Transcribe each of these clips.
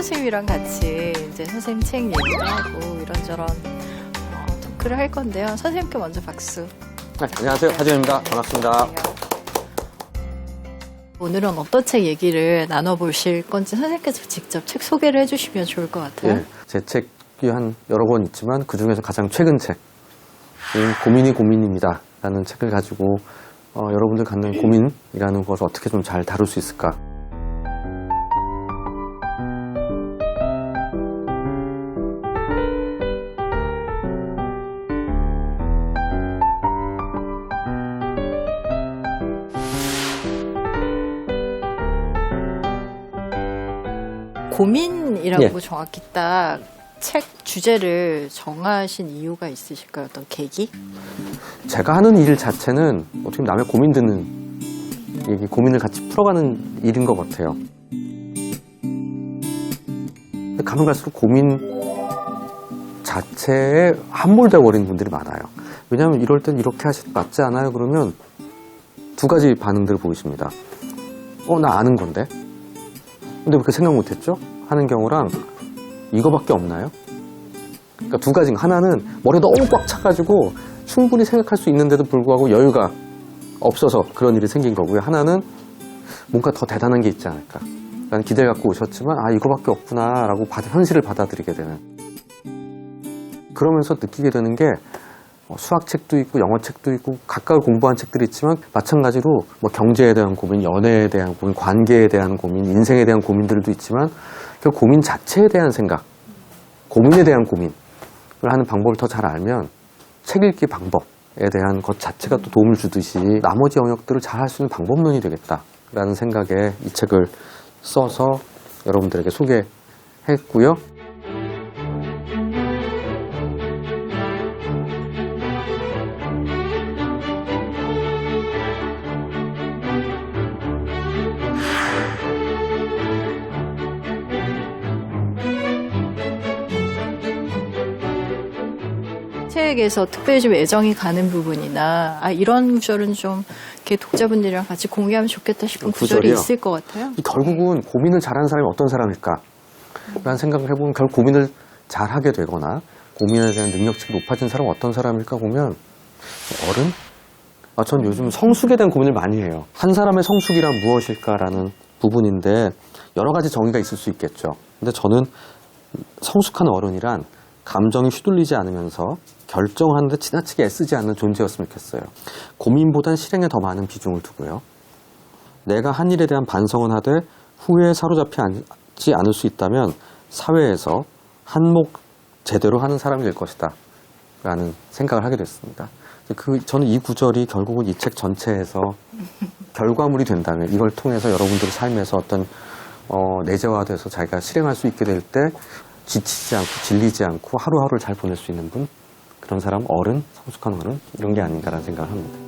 선생님이랑 같이 이제 선생님 책 얘기도 하고 이런저런 토크를 할 건데요. 선생님께 먼저 박수. 네, 안녕하세요. 하지원입니다. 반갑습니다. 오늘은 어떤 책 얘기를 나눠보실 건지 선생님께서 직접 책 소개를 해주시면 좋을 것 같아요. 예, 제 책이 한 여러 권 있지만 그중에서 가장 최근 책, 고민이 고민입니다. 라는 책을 가지고 여러분들 갖는 고민이라는 것을 어떻게 좀 잘 다룰 수 있을까. 고민이라고 예. 정확히 딱 책 주제를 정하신 이유가 있으실까요? 어떤 계기? 제가 하는 일 자체는 어떻게 보면 남의 고민 듣는 얘기, 고민을 같이 풀어가는 일인 것 같아요. 근데 가면 갈수록 고민 자체에 함몰돼 버린 분들이 많아요. 왜냐하면 이럴 땐 이렇게 하셔도 맞지 않아요? 그러면 두 가지 반응들을 보이십니다. 나 아는 건데? 근데 왜 그렇게 생각 못했죠? 하는 경우랑 이거밖에 없나요? 그러니까 두 가지. 하나는 머리가 너무 꽉 차가지고 충분히 생각할 수 있는데도 불구하고 여유가 없어서 그런 일이 생긴 거고요. 하나는 뭔가 더 대단한 게 있지 않을까 라는 기대를 갖고 오셨지만 이거밖에 없구나 라고 현실을 받아들이게 되는, 그러면서 느끼게 되는 게 수학책도 있고 영어책도 있고 각각 공부한 책들이 있지만 마찬가지로 뭐 경제에 대한 고민, 연애에 대한 고민, 관계에 대한 고민, 인생에 대한 고민들도 있지만 그 고민 자체에 대한 생각, 고민에 대한 고민을 하는 방법을 더 잘 알면 책 읽기 방법에 대한 것 자체가 또 도움을 주듯이 나머지 영역들을 잘 할 수 있는 방법론이 되겠다라는 생각에 이 책을 써서 여러분들에게 소개했고요. 책에서 특별히 좀 애정이 가는 부분이나 이런 구절은 좀 이렇게 독자분들이랑 같이 공유하면 좋겠다 싶은 구절이 구절이요? 있을 것 같아요. 결국은 고민을 잘하는 사람이 어떤 사람일까? 라는 생각을 해보면 결국 고민을 잘하게 되거나 고민에 대한 능력치가 높아진 사람은 어떤 사람일까 보면 어른? 전 요즘 성숙에 대한 고민을 많이 해요. 한 사람의 성숙이란 무엇일까라는 부분인데 여러 가지 정의가 있을 수 있겠죠. 근데 저는 성숙한 어른이란 감정이 휘둘리지 않으면서 결정하는데 지나치게 애쓰지 않는 존재였으면 좋겠어요. 고민보단 실행에 더 많은 비중을 두고요. 내가 한 일에 대한 반성은 하되 후회에 사로잡히지 않을 수 있다면 사회에서 한몫 제대로 하는 사람이 될 것이다 라는 생각을 하게 됐습니다. 저는 이 구절이 결국은 이 책 전체에서 결과물이 된다면 이걸 통해서 여러분들의 삶에서 어떤 내재화돼서 자기가 실행할 수 있게 될 때 지치지 않고 질리지 않고 하루하루를 잘 보낼 수 있는 분, 그런 사람, 어른, 성숙한 어른, 이런 게 아닌가라는 생각을 합니다.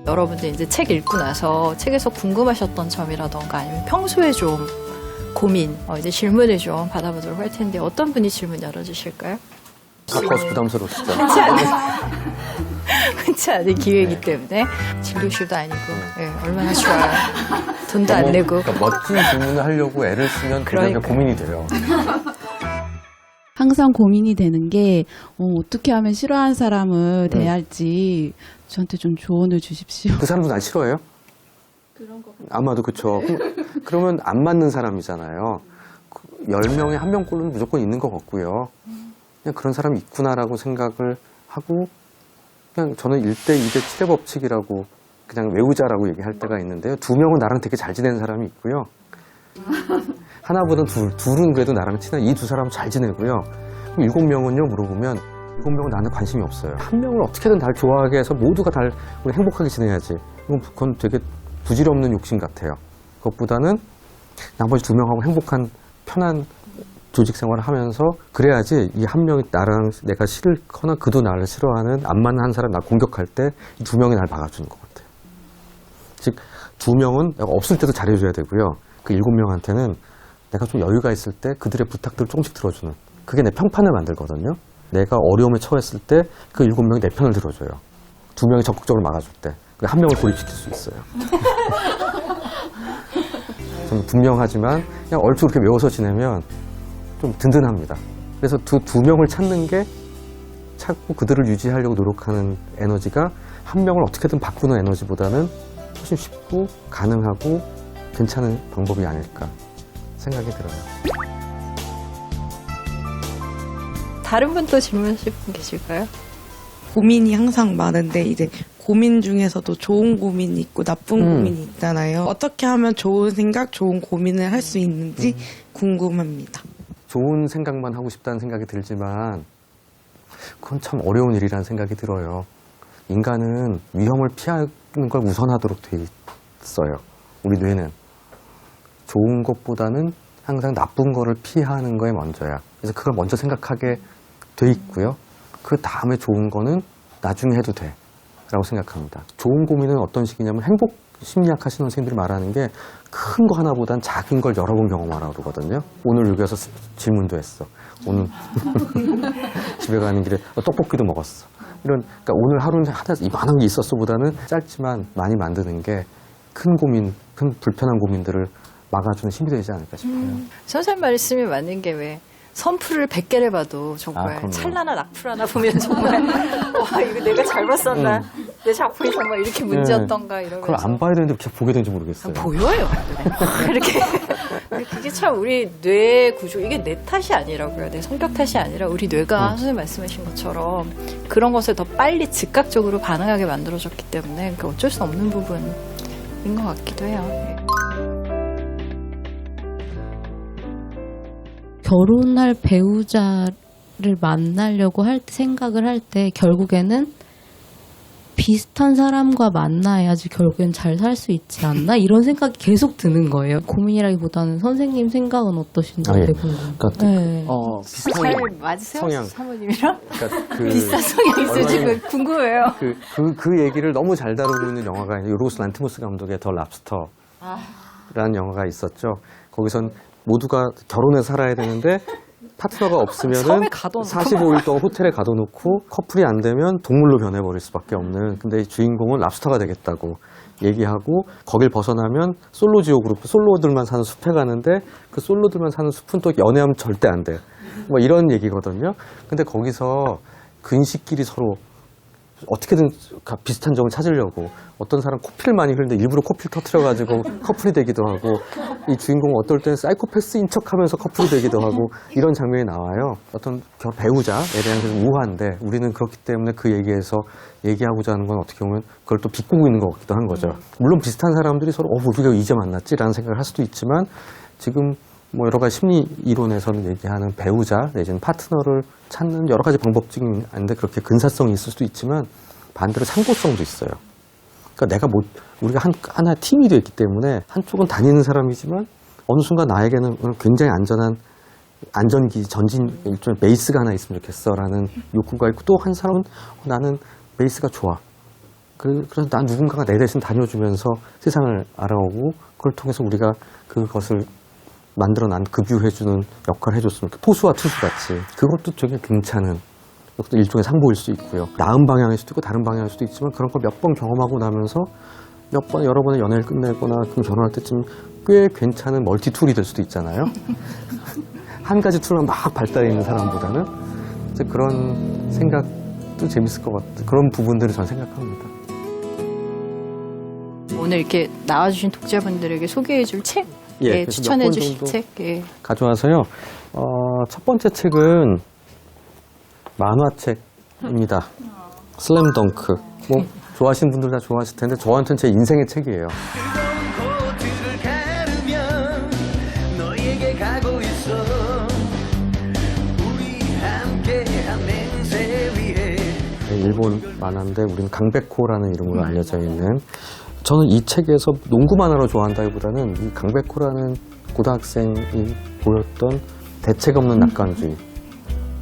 여러분들 이제 책 읽고 나서 책에서 궁금하셨던 점이라던가 아니면 평소에 좀 고민, 이제 질문을 좀 받아보도록 할 텐데 어떤 분이 질문 열어주실까요? 가까워서 부담스러우시죠? 흔치 않은 기회이기 때문에 진료실도 아니고 얼마나 좋아요. 돈도 안 내고. 그러니까 멋진 질문을 하려고 애를 쓰면 그게 고민이 돼요. 항상 고민이 되는 게 어떻게 하면 싫어하는 사람을 대할지 저한테 좀 조언을 주십시오. 그 사람도 날 싫어해요? 그런 거 아마도 그쵸. 그러면 안 맞는 사람이잖아요. 10명에 1명꼴로는 무조건 있는 것 같고요. 그냥 그런 사람이 있구나라고 생각을 하고 그냥 저는 1대 2대 7의 법칙이라고 그냥 외우자라고 얘기할 때가 있는데요. 2명은 나랑 되게 잘 지내는 사람이 있고요. 하나보다 둘은 그래도 나랑 친한 이 두 사람은 잘 지내고요. 그럼 7명은요 물어보면 7명은 나한테 관심이 없어요. 한 명을 어떻게든 날 좋아하게 해서 모두가 다 행복하게 지내야지. 그건 되게 부질없는 욕심 같아요. 그것보다는 나머지 2명하고 행복한 편한 조직 생활을 하면서 그래야지 이 한 명이 나랑 내가 싫거나 그도 나를 싫어하는 안 맞는 한 사람 날 공격할 때 이 2명이 날 막아주는 것 같아요. 즉 2명은 내가 없을 때도 잘해줘야 되고요. 그 7명한테는 내가 좀 여유가 있을 때 그들의 부탁들을 조금씩 들어주는. 그게 내 평판을 만들거든요. 내가 어려움에 처했을 때 그 7명이 내 편을 들어줘요. 2명이 적극적으로 막아줄 때. 1명을 고립시킬 수 있어요. 좀 분명하지만 그냥 얼추 그렇게 외워서 지내면 좀 든든합니다. 그래서 2명을 찾는 게 찾고 그들을 유지하려고 노력하는 에너지가 1명을 어떻게든 바꾸는 에너지보다는 훨씬 쉽고 가능하고 괜찮은 방법이 아닐까 생각이 들어요. 다른 분 또 질문하실 분 계실까요? 고민이 항상 많은데 이제 고민 중에서도 좋은 고민이 있고 나쁜 고민이 있잖아요. 어떻게 하면 좋은 생각, 좋은 고민을 할 수 있는지 궁금합니다. 좋은 생각만 하고 싶다는 생각이 들지만 그건 참 어려운 일이라는 생각이 들어요. 인간은 위험을 피하는 걸 우선하도록 돼 있어요. 우리 뇌는. 좋은 것보다는 항상 나쁜 거를 피하는 거에 먼저야. 그래서 그걸 먼저 생각하게 돼 있고요. 그 다음에 좋은 거는 나중에 해도 돼 라고 생각합니다. 좋은 고민은 어떤 식이냐면 행복 심리학 하시는 선생님들이 말하는 게 큰 거 하나보단 작은 걸 여러 번 경험하라고 그러거든요. 오늘 여기 와서 질문도 했어. 오늘 집에 가는 길에 떡볶이도 먹었어. 그러니까 오늘 하루는 하나 이만한 게 있었어 보다는 짧지만 많이 만드는 게 큰 고민, 큰 불편한 고민들을 막아주는 힘이 되지 않을까 싶어요. 선생님 말씀이 맞는 게 왜 선풀을 100개를 봐도 정말 그럼요. 찬란한 악플 하나 보면 정말 와 이거 내가 잘못 썼나 내 작품이 정말 이렇게 문제였던가 이러면서 그걸 안 봐야 되는데 그렇게 보게 되는지 모르겠어요. 보여요. 이렇게 그게 참 우리 뇌 구조 이게 내 탓이 아니라고요. 내 성격 탓이 아니라 우리 뇌가 선생님 말씀하신 것처럼 그런 것을 더 빨리 즉각적으로 반응하게 만들어졌기 때문에 그러니까 어쩔 수 없는 부분인 것 같기도 해요. 결혼할 배우자를 만나려고 생각을 할 때 결국에는 비슷한 사람과 만나야지 결국엔 잘 살 수 있지 않나? 이런 생각이 계속 드는 거예요. 고민이라기보다는 선생님 생각은 어떠신지 아, 예. 궁금해요. 그러니까 네. 비슷한 잘 맞으세요? 성향. 사모님이랑? 그러니까 비슷한 성향 있을지 얼마나- 궁금해요. 그 얘기를 너무 잘 다루고 있는 영화가 요르고스 란티모스 감독의 더 랍스터라는 영화가 있었죠. 거기선 모두가 결혼해서 살아야 되는데 파트너가 없으면은 섬에 가둬놓고 45일 동안 호텔에 가둬놓고 커플이 안 되면 동물로 변해버릴 수밖에 없는. 근데 이 주인공은 랍스터가 되겠다고 얘기하고 거길 벗어나면 솔로 지옥으로 솔로들만 사는 숲에 가는데 그 솔로들만 사는 숲은 또 연애하면 절대 안 돼. 뭐 이런 얘기거든요. 근데 거기서 근식끼리 서로 어떻게든 비슷한 점을 찾으려고 어떤 사람 코피를 많이 흘리는데 일부러 코피를 터트려가지고 커플이 되기도 하고 이 주인공은 어떨 때는 사이코패스인 척하면서 커플이 되기도 하고 이런 장면이 나와요. 어떤 배우자에 대한 그 우화인데 우리는 그렇기 때문에 그 얘기에서 얘기하고자 하는 건 어떻게 보면 그걸 또 비꼬고 있는 것 같기도 한 거죠. 물론 비슷한 사람들이 서로 우리가 이제 만났지라는 생각을 할 수도 있지만 지금 뭐 여러 가지 심리 이론에서는 얘기하는 배우자 내지는 파트너를 찾는 여러 가지 방법적인 안데 그렇게 근사성이 있을 수도 있지만 반대로 상고성도 있어요. 그러니까 우리가 하나의 팀이 되어 있기 때문에 한쪽은 다니는 사람이지만 어느 순간 나에게는 굉장히 안전한 안전기 전진 일종의 베이스가 하나 있으면 좋겠어라는 욕구가 있고 또 한 사람은 나는 베이스가 좋아. 그래서 난 누군가가 내 대신 다녀주면서 세상을 알아오고 그걸 통해서 우리가 그것을 만들어 난 급유해주는 역할을 해줬으면 포수와 투수 같이 그것도 되게 괜찮은 그것도 일종의 상보일 수 있고요. 나은 방향일 수도 있고 다른 방향일 수도 있지만 그런 걸 몇 번 경험하고 나면서 여러 번의 연애를 끝내거나 그럼 결혼할 때쯤 꽤 괜찮은 멀티 툴이 될 수도 있잖아요. 한 가지 툴만 막 발달해 있는 사람보다는 이제 그런 생각도 재밌을 것 같아요. 그런 부분들을 저는 생각합니다. 오늘 이렇게 나와주신 독자분들에게 소개해줄 책, 예, 예, 그래서 추천해주실 몇권 정도 책, 예. 가져와서요. 첫 번째 책은 만화책입니다. 슬램덩크. 뭐 좋아하시는 분들 다 좋아하실 텐데 저한테는 제 인생의 책이에요. 코트를 가르면 너에게 가고 있어 우리 함께한 맹세 위에 일본 만화인데 우리는 강백호라는 이름으로 알려져 있는 저는 이 책에서 농구 만화로 좋아한다기보다는 이 강백호라는 고등학생이 보였던 대책 없는 낙관주의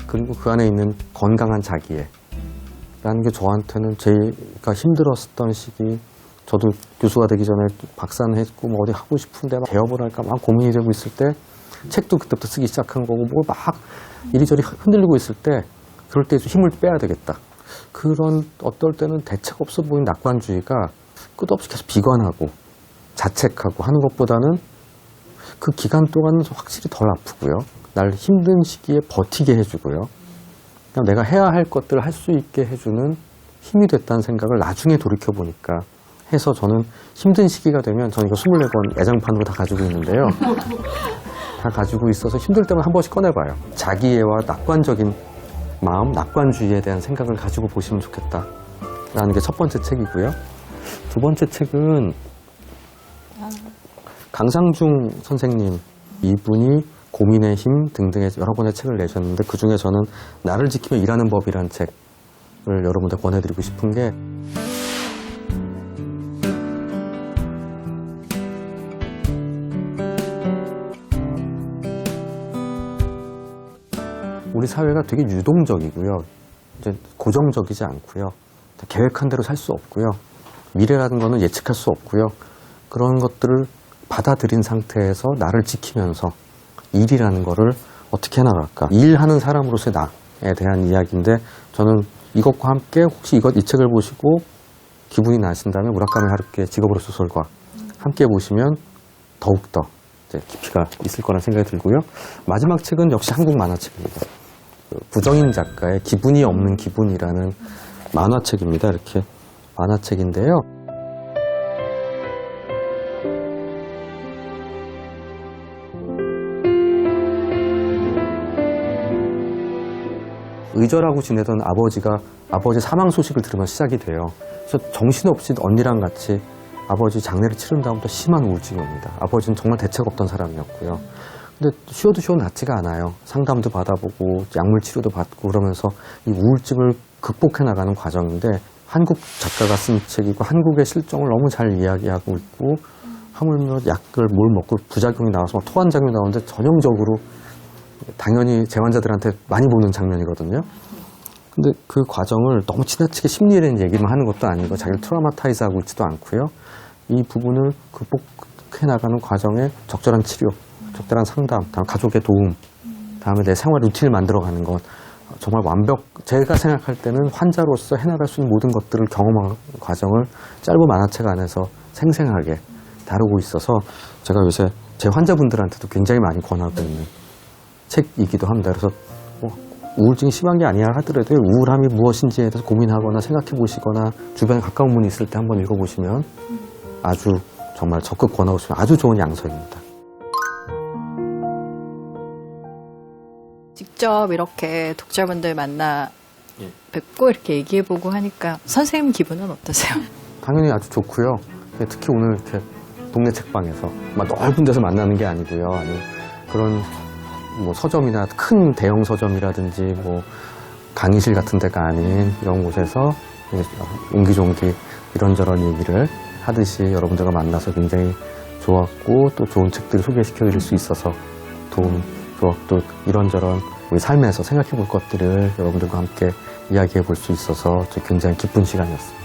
그리고 그 안에 있는 건강한 자기애 라는 게 저한테는 제가 힘들었던 시기 저도 교수가 되기 전에 박사는 했고 뭐 어디 하고 싶은데 막 개업을 할까 막 고민이 되고 있을 때 책도 그때부터 쓰기 시작한 거고 뭐 막 이리저리 흔들리고 있을 때 그럴 때 힘을 빼야 되겠다. 그런 어떨 때는 대책 없어 보이는 낙관주의가 끝없이 계속 비관하고 자책하고 하는 것보다는 그 기간 동안은 확실히 덜 아프고요. 날 힘든 시기에 버티게 해주고요. 그냥 내가 해야 할 것들을 할 수 있게 해주는 힘이 됐다는 생각을 나중에 돌이켜보니까 해서 저는 힘든 시기가 되면 저는 이거 24권 애장판으로 다 가지고 있는데요. 다 가지고 있어서 힘들 때만 한 번씩 꺼내봐요. 자기애와 낙관적인 마음, 낙관주의에 대한 생각을 가지고 보시면 좋겠다. 라는 게 첫 번째 책이고요. 두 번째 책은 강상중 선생님, 이분이 고민의 힘 등등의 여러 권의 책을 내셨는데 그중에 저는 나를 지키며 일하는 법이라는 책을 여러분들 권해드리고 싶은 게 우리 사회가 되게 유동적이고요. 이제 고정적이지 않고요. 계획한 대로 살 수 없고요. 미래라는 거는 예측할 수 없고요. 그런 것들을 받아들인 상태에서 나를 지키면서 일이라는 거를 어떻게 해나갈까. 일하는 사람으로서의 나에 대한 이야기인데 저는 이것과 함께 혹시 이 책을 보시고 기분이 나신다면 무라카미 하루키의 직업으로 소설과 함께 보시면 더욱더 깊이가 있을 거라는 생각이 들고요. 마지막 책은 역시 한국 만화책입니다. 구정인 작가의 기분이 없는 기분이라는 만화책입니다. 이렇게 만화책인데요. 의절하고 지내던 아버지가 아버지 사망 소식을 들으면 시작이 돼요. 그래서 정신없이 언니랑 같이 아버지 장례를 치른 다음부터 심한 우울증이 옵니다. 아버지는 정말 대책 없던 사람이었고요. 근데 쉬어도 낫지가 않아요. 상담도 받아보고 약물 치료도 받고 그러면서 이 우울증을 극복해 나가는 과정인데 한국 작가가 쓴 책이고 한국의 실정을 너무 잘 이야기하고 있고 하물며 약을 뭘 먹고 부작용이 나와서 막 토한 장면이 나오는데 전형적으로 당연히 재환자들한테 많이 보는 장면이거든요. 근데 그 과정을 너무 지나치게 심리에 대한 얘기만 하는 것도 아니고 자기를 트라우마타이즈하고 있지도 않고요. 이 부분을 극복해 나가는 과정에 적절한 치료, 적절한 상담, 다음 가족의 도움, 다음에 내 생활 루틴을 만들어가는 것 정말 제가 생각할 때는 환자로서 해나갈 수 있는 모든 것들을 경험한 과정을 짧은 만화책 안에서 생생하게 다루고 있어서 제가 요새 제 환자분들한테도 굉장히 많이 권하고 있는 책이기도 합니다. 그래서 우울증이 심한 게 아니야 하더라도 우울함이 무엇인지에 대해서 고민하거나 생각해 보시거나 주변에 가까운 분이 있을 때 한번 읽어보시면 아주 정말 적극 권하고 싶은 아주 좋은 양서입니다. 직접 이렇게 독자분들 만나 뵙고 이렇게 얘기해보고 하니까 선생님 기분은 어떠세요? 당연히 아주 좋고요. 특히 오늘 이렇게 동네 책방에서 막 넓은 데서 만나는 게 아니고요. 아니 그런 뭐 서점이나 큰 대형 서점이라든지 뭐 강의실 같은 데가 아닌 이런 곳에서 옹기종기 이런저런 얘기를 하듯이 여러분들과 만나서 굉장히 좋았고 또 좋은 책들을 소개시켜 드릴 수 있어서 도움 또 이런저런 우리 삶에서 생각해 볼 것들을 여러분들과 함께 이야기해 볼 수 있어서 굉장히 기쁜 시간이었습니다.